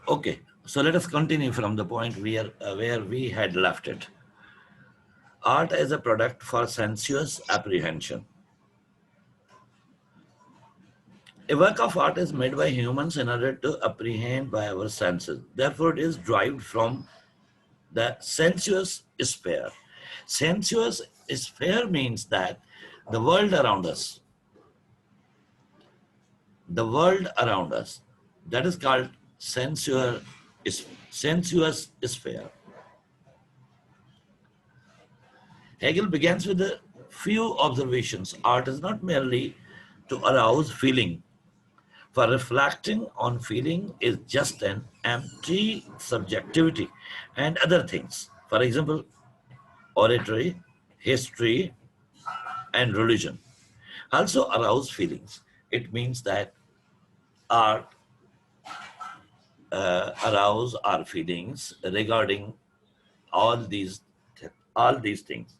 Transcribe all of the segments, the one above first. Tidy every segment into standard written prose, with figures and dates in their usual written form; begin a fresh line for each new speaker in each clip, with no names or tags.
Okay, so let us continue from the point where we had left it. Art as a product for sensuous apprehension. A work of art is made by humans in order to apprehend by our senses. Therefore, it is derived from the sensuous sphere. Sensuous sphere means that the world around us, the world around us, that is called sensuous, sensuous sphere. Hegel begins with a few observations. Art is not merely to arouse feeling, for reflecting on feeling is just an empty subjectivity and other things. For example, oratory, history, and religion also arouse feelings. It means that art arouse our feelings regarding all these all these things.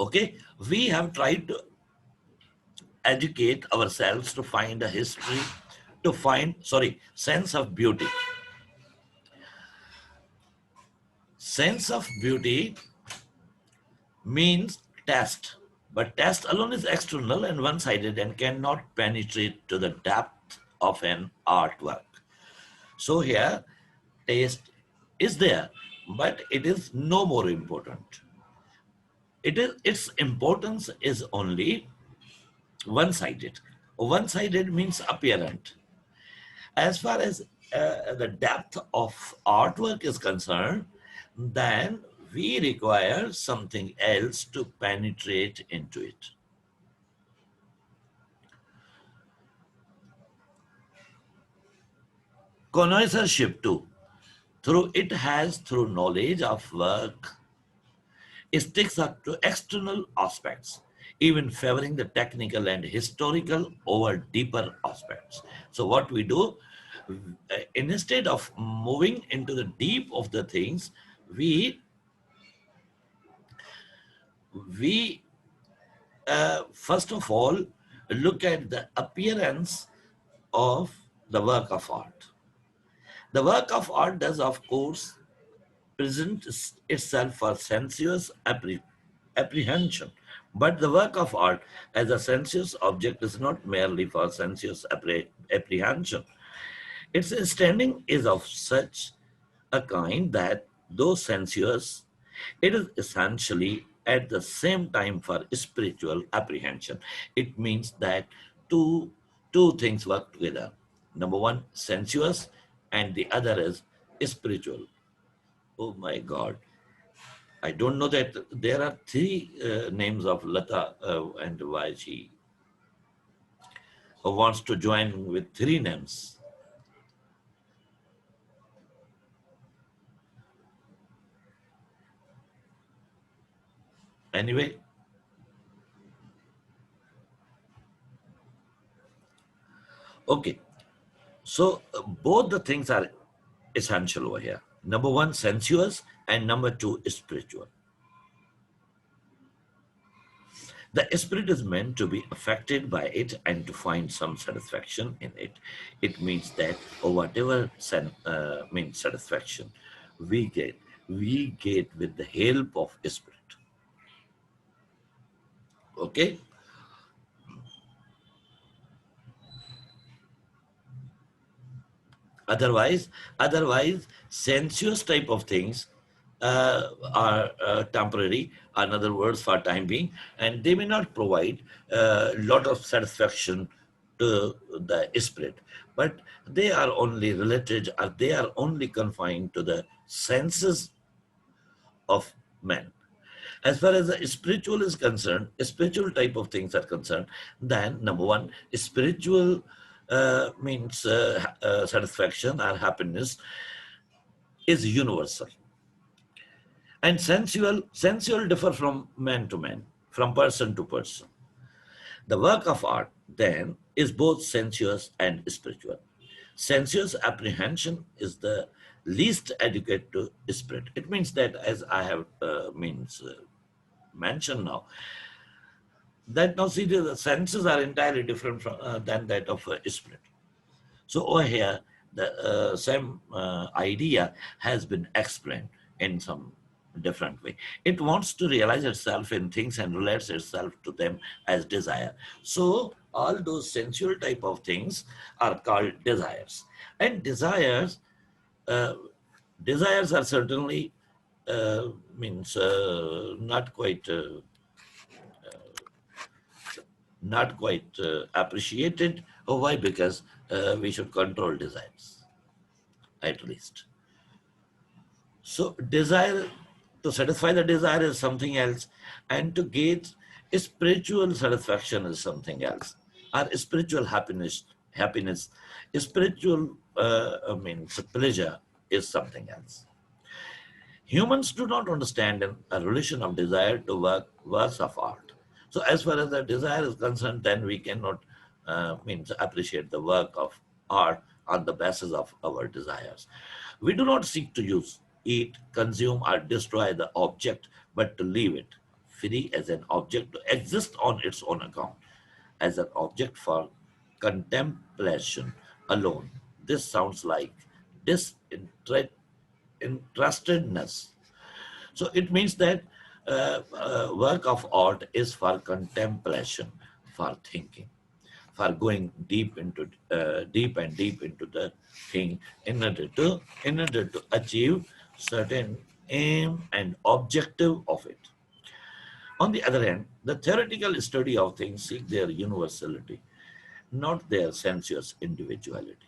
Okay, we have tried to educate ourselves to find a history, to find, sorry, sense of beauty. Sense of beauty means test, but test alone is external and one-sided and cannot penetrate to the depth of an artwork. So here, taste is there, but it is no more important. It is its importance is only one-sided. One-sided means apparent. As far as the depth of artwork is concerned, then we require something else to penetrate into it. Connoisseurship too, through it has through knowledge of work, it sticks up to external aspects, even favoring the technical and historical over deeper aspects. So what we do, instead of moving into the deep of the things, we we first of all look at the appearance of the work of art. The work of art does, of course, present itself for sensuous apprehension. But the work of art as a sensuous object is not merely for sensuous apprehension. Its standing is of such a kind that, though sensuous, it is essentially at the same time for spiritual apprehension. It means that two things work together. Number one, sensuous, and the other is spiritual. Oh my God. I don't know that there are three names of Lata and why she wants to join with three names. Anyway, okay. So both the things are essential over here. Number one, sensuous, and number two, spiritual. The spirit is meant to be affected by it and to find some satisfaction in it. It means that, or whatever means satisfaction we get, we get with the help of spirit. Okay. Otherwise, otherwise, sensuous type of things are temporary, another words for time being, and they may not provide a lot of satisfaction to the spirit, but they are only related, or they are only confined to the senses of man. As far as the spiritual is concerned, spiritual type of things are concerned, then number one, spiritual means satisfaction or happiness is universal. And sensual differ from man to man, from person to person. The work of art, then, is both sensuous and spiritual. Sensuous apprehension is the least adequate to spirit. It means that, as I have mentioned now, That now see the senses are entirely different from than that of spirit. So over here, the same idea has been explained in some different way. It wants to realize itself in things and relates itself to them as desire. So all those sensual type of things are called desires, and uh, desires are certainly means not quite appreciated. Oh, why? Because we should control desires at least. So desire, to satisfy the desire is something else, and to get spiritual satisfaction is something else. Or spiritual happiness, spiritual means pleasure is something else. Humans do not understand a relation of desire to works of art. So, as far as the desire is concerned, then we cannot means appreciate the work of art on the basis of our desires. We do not seek to use, eat, consume, or destroy the object, but to leave it free as an object to exist on its own account, as an object for contemplation alone. This sounds like disinterestedness. So it means that work of art is for contemplation, for thinking, for going deep and deep into the thing in order to achieve certain aim and objective of it. On the other hand, the theoretical study of things seek their universality, not their sensuous individuality,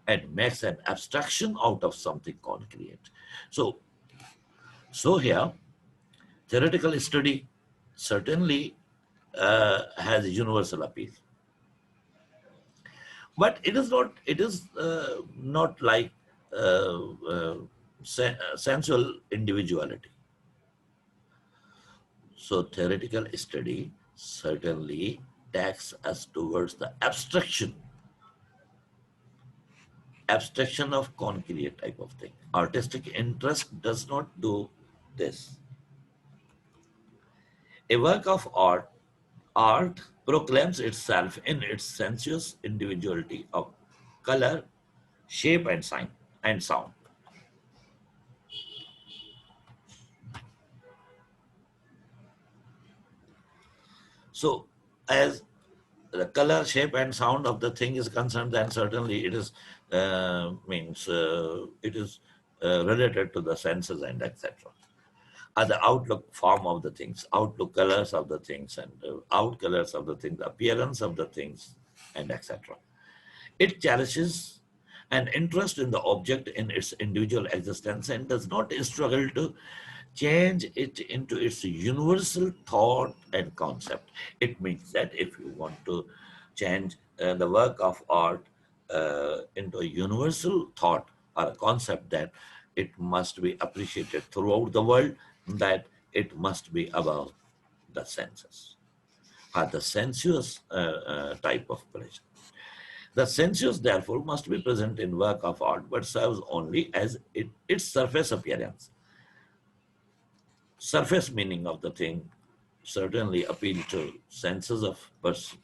and makes an abstraction out of something concrete. So, so here theoretical study certainly has universal appeal, but it is not like uh, uh, sensual individuality. So theoretical study certainly takes us towards the abstraction of concrete type of thing. Artistic interest does not do this. A work of art proclaims itself in its sensuous individuality of color, shape, and sign and sound. So, as the color, shape, and sound of the thing is concerned, then certainly it is related to the senses and etc. Are the outlook form of the things, outlook colors of the things, and out colors of the things, appearance of the things, and etc. It cherishes an interest in the object in its individual existence and does not struggle to change it into its universal thought and concept. It means that if you want to change the work of art into a universal thought or a concept, that it must be appreciated throughout the world, that it must be above the senses or the sensuous type of pleasure. The sensuous, therefore, must be present in work of art, but serves only as its surface appearance. Surface meaning of the thing certainly appeal to senses of person,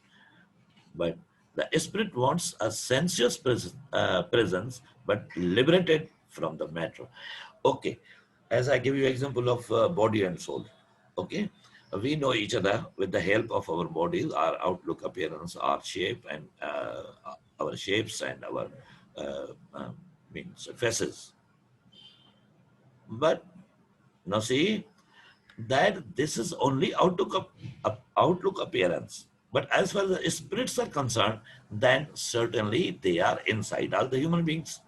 but the spirit wants a sensuous presence, but liberated from the matter. Okay, as I give you example of body and soul. Okay, we know each other with the help of our bodies, our outlook, appearance, our shape, and our shapes and our means faces. But now see that this is only outlook appearance. But as far as the spirits are concerned, then certainly they are inside all the human beings.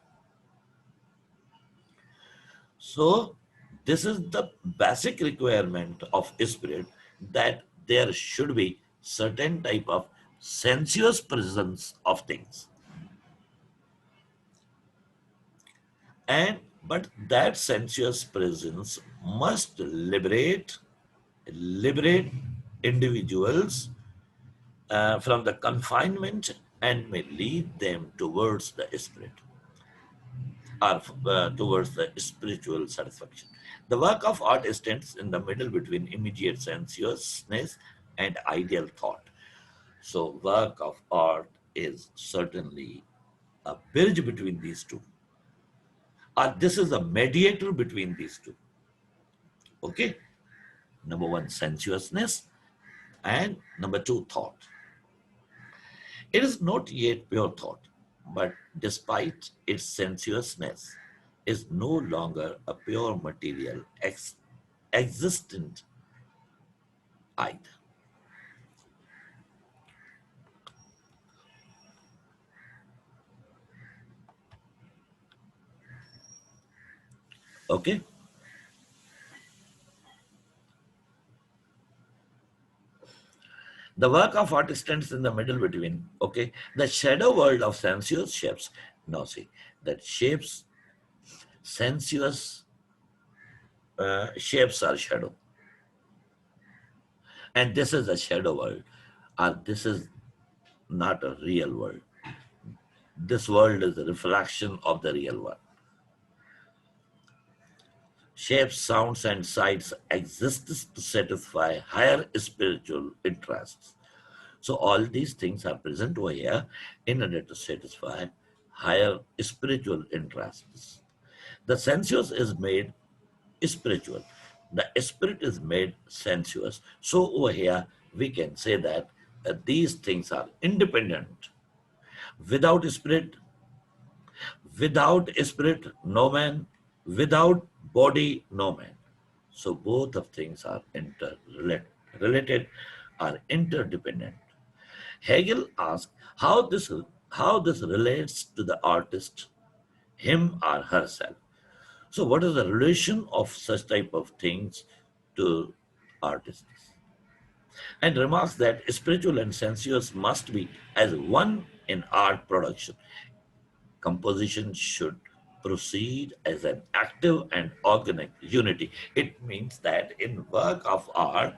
So this is the basic requirement of spirit, that there should be certain type of sensuous presence of things. And but that sensuous presence must liberate individuals from the confinement and may lead them towards the spirit, or towards the spiritual satisfaction. The work of art stands in the middle between immediate sensuousness and ideal thought. So, work of art is certainly a bridge between these two. This is a mediator between these two. Okay? Number one, sensuousness, and number two, thought. It is not yet pure thought, but despite its sensuousness, is no longer a pure material existent either. Okay? The work of art stands in the middle between, okay, the shadow world of sensuous shapes. Now see, that shapes, sensuous shapes are shadow. And this is a shadow world. This is not a real world. This world is a reflection of the real world. Shapes, sounds, and sights exist to satisfy higher spiritual interests. So all these things are present over here in order to satisfy higher spiritual interests. The sensuous is made spiritual. The spirit is made sensuous. So over here we can say that these things are independent. Without spirit, no man. Without body, no man. So both of things are interrelated, are interdependent. Hegel asked how this relates to the artist, him or herself. So what is the relation of such type of things to artists? And remarks that spiritual and sensuous must be as one in art production. Composition should proceed as an active and organic unity. It means that in work of art,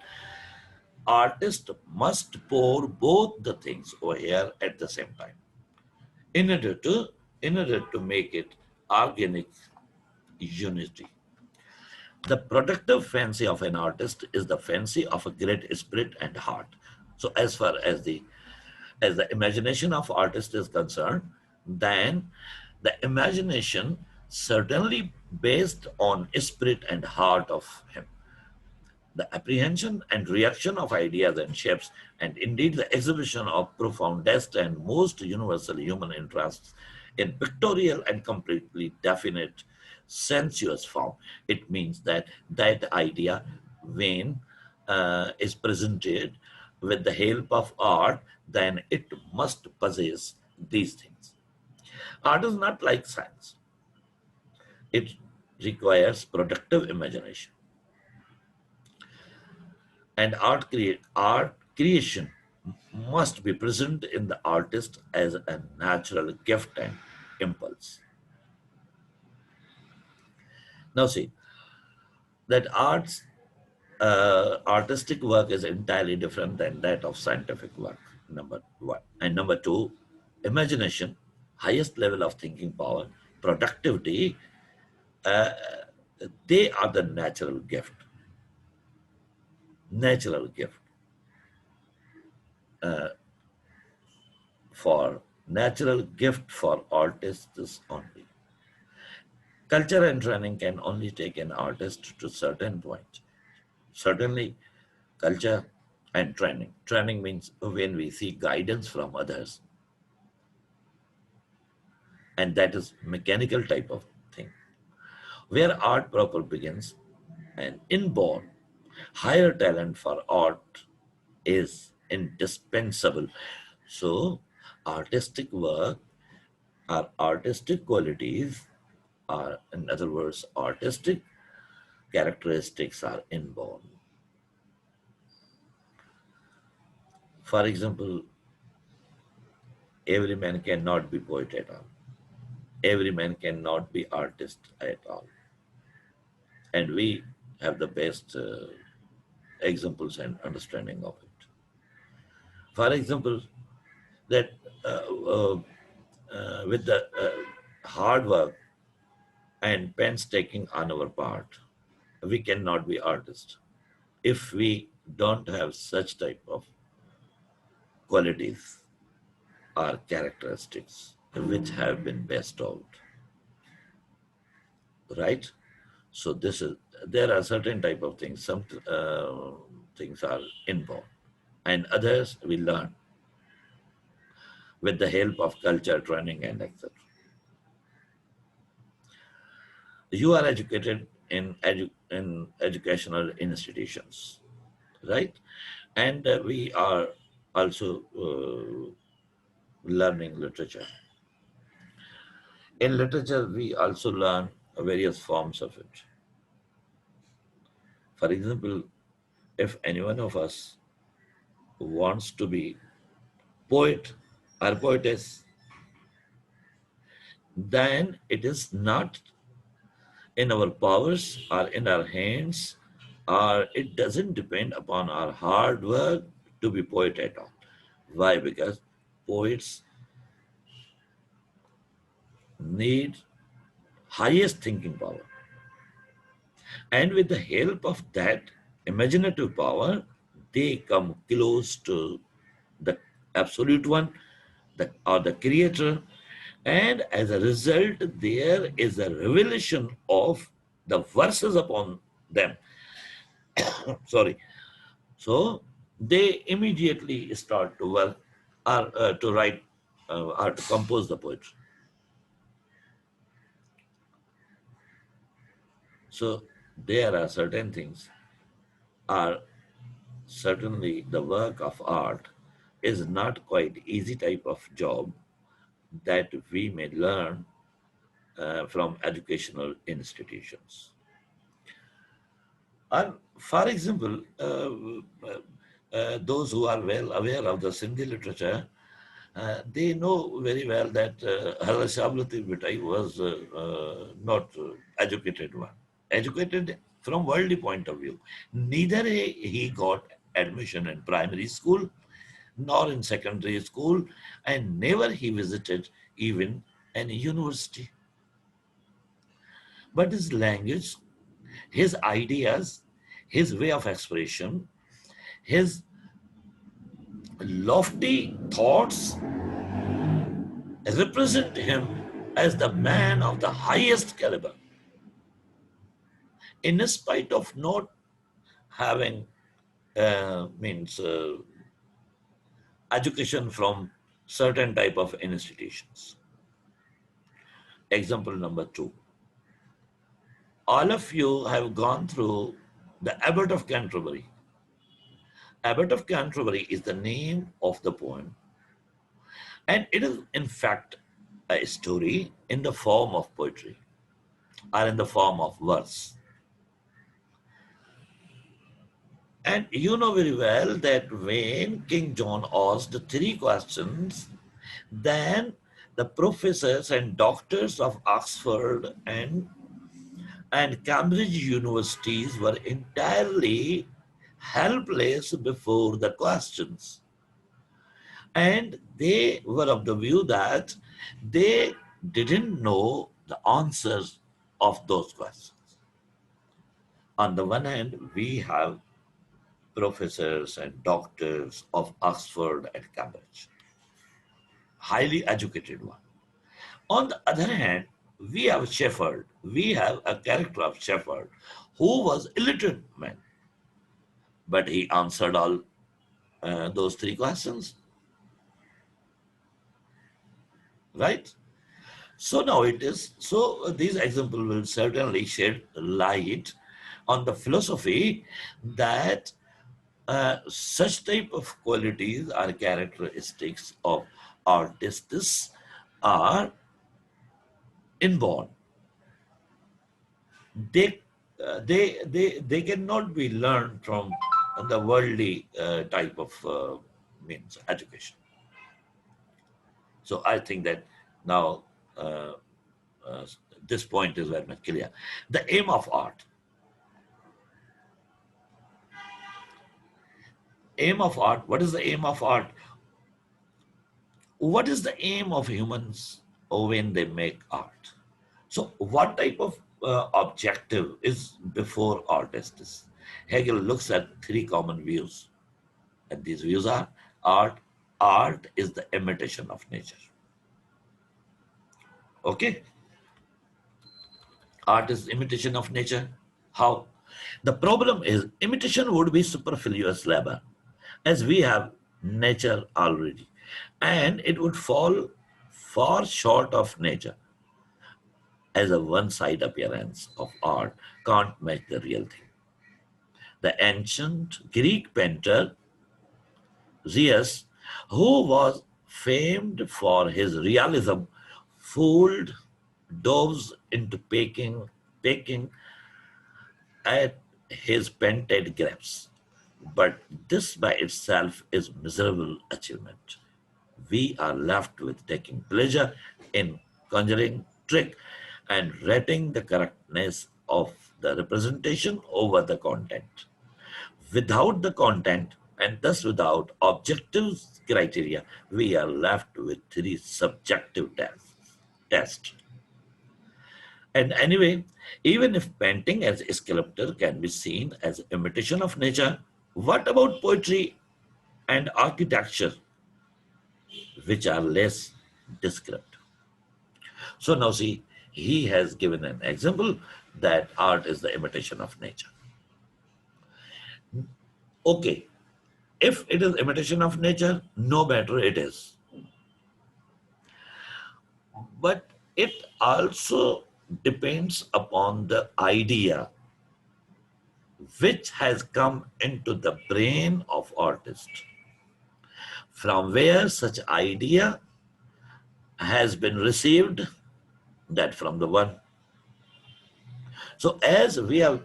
artist must pour both the things over here at the same time in order to make it organic unity. The productive fancy of an artist is the fancy of a great spirit and heart. So as far as the imagination of artist is concerned, then the imagination certainly based on spirit and heart of him. The apprehension and reaction of ideas and shapes, and indeed the exhibition of profoundest and most universal human interests in pictorial and completely definite sensuous form. It means that that idea, when is presented with the help of art, then it must possess these things. Art is not like science. It requires productive imagination. And art creation must be present in the artist as a natural gift and impulse. Now see that artistic work is entirely different than that of scientific work. Number one, and number two, imagination, highest level of thinking power, productivity, uh, they are the natural gift for natural gift for artists only. Culture and training can only take an artist to certain point. Certainly, culture and training. Training means when we seek guidance from others, and that is mechanical type of thing. Where art proper begins, an inborn higher talent for art is indispensable. So, artistic work or artistic qualities are, in other words, artistic characteristics are inborn. For example, every man cannot be poet at all. Every man cannot be artist at all. And we have the best examples and understanding of it. For example, that with the hard work and painstaking on our part, we cannot be artists. If we don't have such type of qualities or characteristics which have been bestowed, right? So this is, there are certain type of things. Some things are inborn, and others we learn with the help of culture, training, and etc. You are educated in educational institutions, right? And we are also learning literature. In literature, we also learn various forms of it. For example, if any one of us wants to be poet or poetess, then it is not in our powers or in our hands, or it doesn't depend upon our hard work to be poet at all. Why? Because poets need highest thinking power. And with the help of that imaginative power, they come close to the absolute one, or the creator. And as a result, there is a revelation of the verses upon them. Sorry. So they immediately start to work, or to write, or to compose the poetry. So there are certain things, are certainly the work of art is not quite easy type of job that we may learn from educational institutions. And for example, those who are well aware of the Sindhi literature, they know very well that Halashablati Vitai was not educated one. Educated from worldly point of view. Neither he got admission in primary school nor in secondary school, and never he visited even an university. But his language, his ideas, his way of expression, his lofty thoughts represent him as the man of the highest caliber, in spite of not having means education from certain type of institutions. Example number two. All of you have gone through the Abbot of Canterbury. Abbot of Canterbury is the name of the poem, and it is in fact a story in the form of poetry, or in the form of verse. And you know very well that when King John asked the three questions, then the professors and doctors of Oxford and Cambridge universities were entirely helpless before the questions. And they were of the view that they didn't know the answers of those questions. On the one hand, we have professors and doctors of Oxford and Cambridge, highly educated one. On the other hand, we have Shepherd. We have a character of Shepherd who was illiterate man, but he answered all those three questions, right? So now it is. So these examples will certainly shed light on the philosophy that such type of qualities or characteristics of artists are inborn. They they cannot be learned from the worldly type of means education. So I think that now uh, uh, this point is very much clear. The aim of art. Aim of art. What is the aim of art? What is the aim of humans when they make art? So, what type of objective is before artists? Hegel looks at three common views, and these views are art. Art is the imitation of nature. Okay, art is imitation of nature. How? The problem is imitation would be superfluous labor, as we have nature already, and it would fall far short of nature, as a one-side appearance of art can't match the real thing. The ancient Greek painter Zeus, who was famed for his realism, fooled doves into pecking at his painted grapes. But this by itself is miserable achievement. We are left with taking pleasure in conjuring trick and rating the correctness of the representation over the content. Without the content and thus without objective criteria, we are left with three subjective tests. And anyway, even if painting as a sculpture can be seen as imitation of nature, what about poetry and architecture, which are less descriptive? So now see, he has given an example that art is the imitation of nature. Okay, if it is imitation of nature, no matter it is. But it also depends upon the idea which has come into the brain of artist, from where such idea has been received, that from the one. So as we have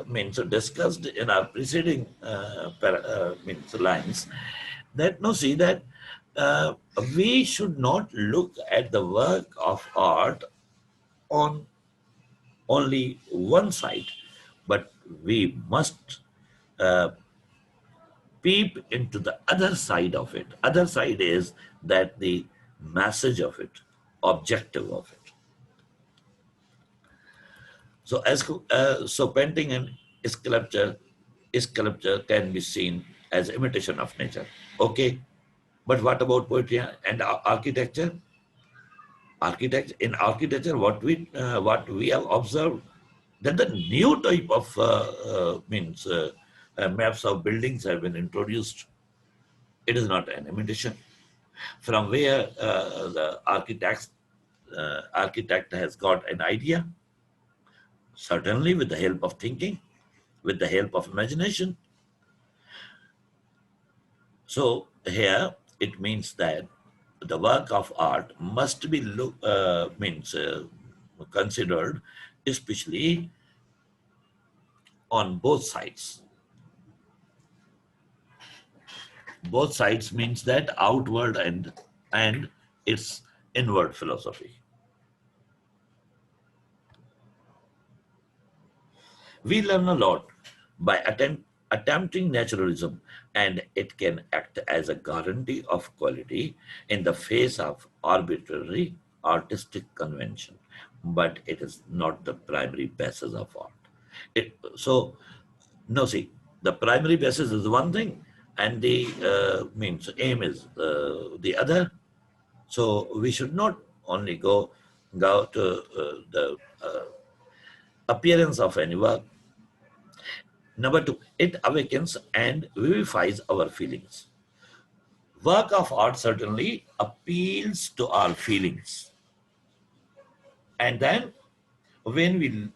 means discussed in our preceding means lines, that no see that uh, we should not look at the work of art on only one side, but we must uh, peep into the other side of it. Other side is that the message of it, objective of it. So so painting and sculpture can be seen as imitation of nature. Okay, but what about poetry and architecture? Architecture in architecture, what we have observed that the new type of means maps of buildings have been introduced. It is not an imitation. From where the architect has got an idea, certainly with the help of thinking, with the help of imagination. So here it means that the work of art must be considered, especially on both sides. Both sides means that outward and its inward philosophy. We learn a lot by attempting naturalism, and it can act as a guarantee of quality in the face of arbitrary artistic convention, but it is not the primary basis of art. So, no, see, the primary basis is one thing, and the means aim is the other. So we should not only go to the appearance of any work. Number two, it awakens and vivifies our feelings. Work of art certainly appeals to our feelings. And then when we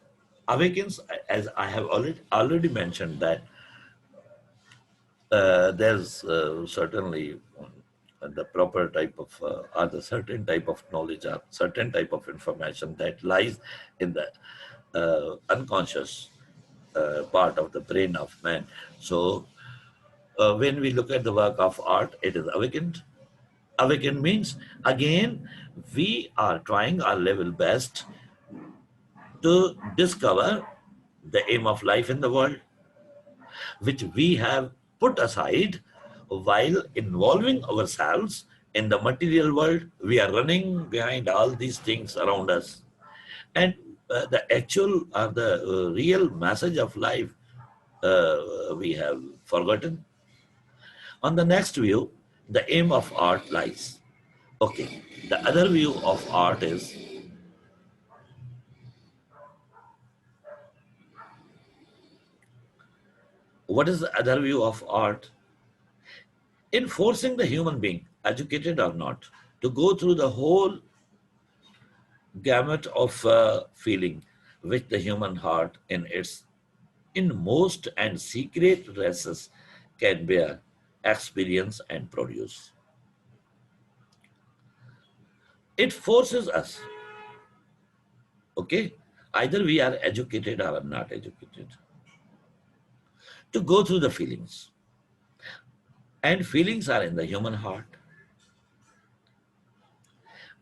awakens, as I have already mentioned, that there's certainly the proper type of or the certain type of knowledge or certain type of information that lies in the unconscious part of the brain of man. So when we look at the work of art, it is awakened. Awakened means, again, we are trying our level best to discover the aim of life in the world, which we have put aside while involving ourselves in the material world. We are running behind all these things around us. And the actual or the real message of life we have forgotten. On the next view, the aim of art lies. Okay, the other view of art is, what is the other view of art? In forcing the human being, educated or not, to go through the whole gamut of feeling which the human heart in its inmost and secret recesses can bear, experience, and produce. It forces us, okay, either we are educated or not educated, to go through the feelings. And feelings are in the human heart.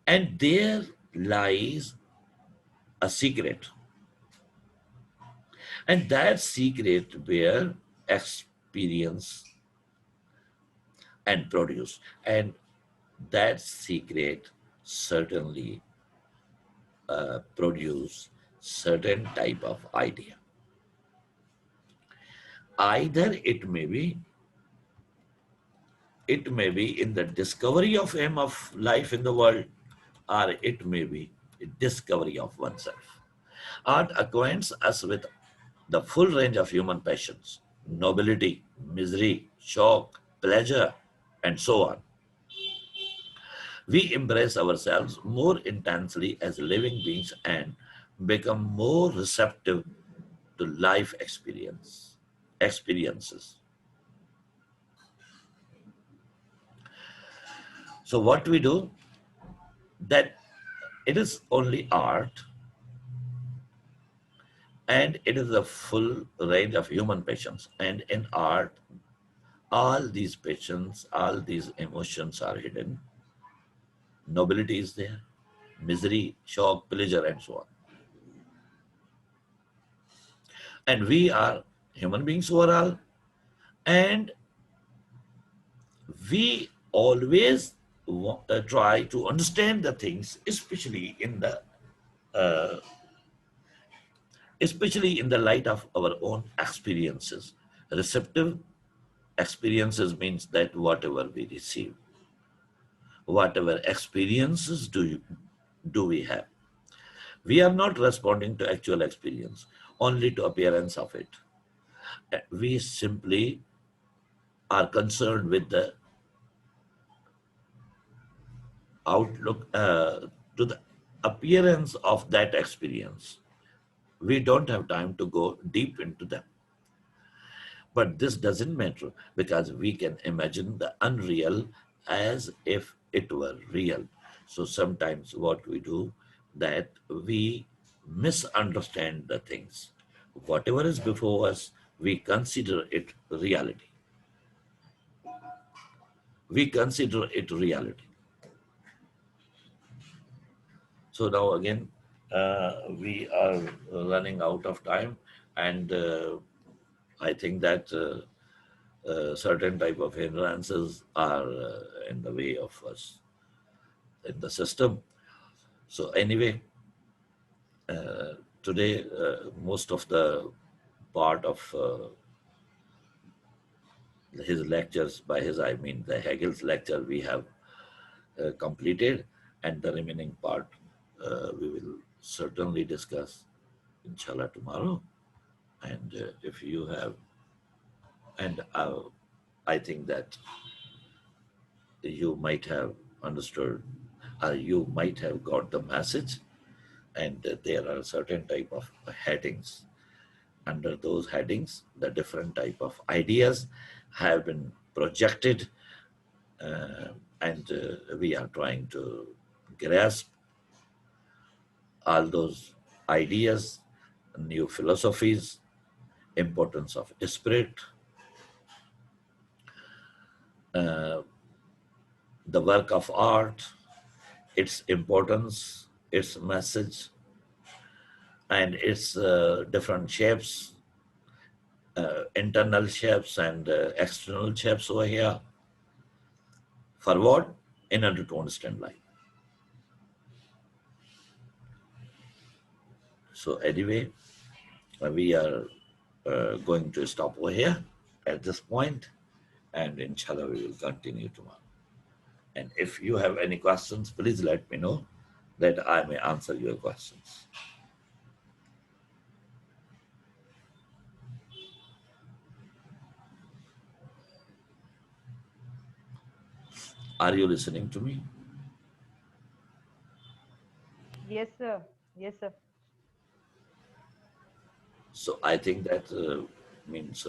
And there lies a secret. And that secret where experience and produce. And that secret certainly produce certain type of idea. Either it may be in the discovery of aim of life in the world, or it may be a discovery of oneself. Art acquaints us with the full range of human passions, nobility, misery, shock, pleasure, and so on. We embrace ourselves more intensely as living beings and become more receptive to life experiences. So what we do, that it is only art, and it is the full range of human passions. And in art, all these passions, all these emotions are hidden. Nobility is there, misery, shock, pleasure, and so on. And we are human beings overall, and we always try to understand the things, especially in the light of our own experiences. Receptive experiences means that whatever we receive, whatever experiences do we have, we are not responding to actual experience, only to appearance of it. We simply are concerned with the outlook, to the appearance of that experience. We don't have time to go deep into them. But this doesn't matter, because we can imagine the unreal as if it were real. So sometimes what we do, that we misunderstand the things. Whatever is before us, we consider it reality. We consider it reality. So now again, we are running out of time, and I think that certain type of hindrances are in the way of us in the system. So anyway, today most of the part of his lectures, by his I mean the Hegel's lecture, we have completed, and the remaining part we will certainly discuss, inshallah, tomorrow. And if you have, and I think that you might have understood, or you might have got the message, and there are certain type of headings. Under those headings, the different type of ideas have been projected, and we are trying to grasp all those ideas, new philosophies, importance of spirit, the work of art, its importance, its message, and its different shapes, internal shapes and external shapes over here. For what? In order to understand life. So anyway, we are going to stop over here at this point, and inshallah, we will continue tomorrow. And if you have any questions, please let me know that I may answer your questions. Are you listening to me?
Yes, sir. Yes, sir.
So I think that means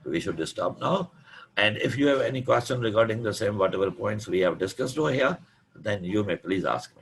we should stop now. And if you have any question regarding the same whatever points we have discussed over here, then you may please ask me.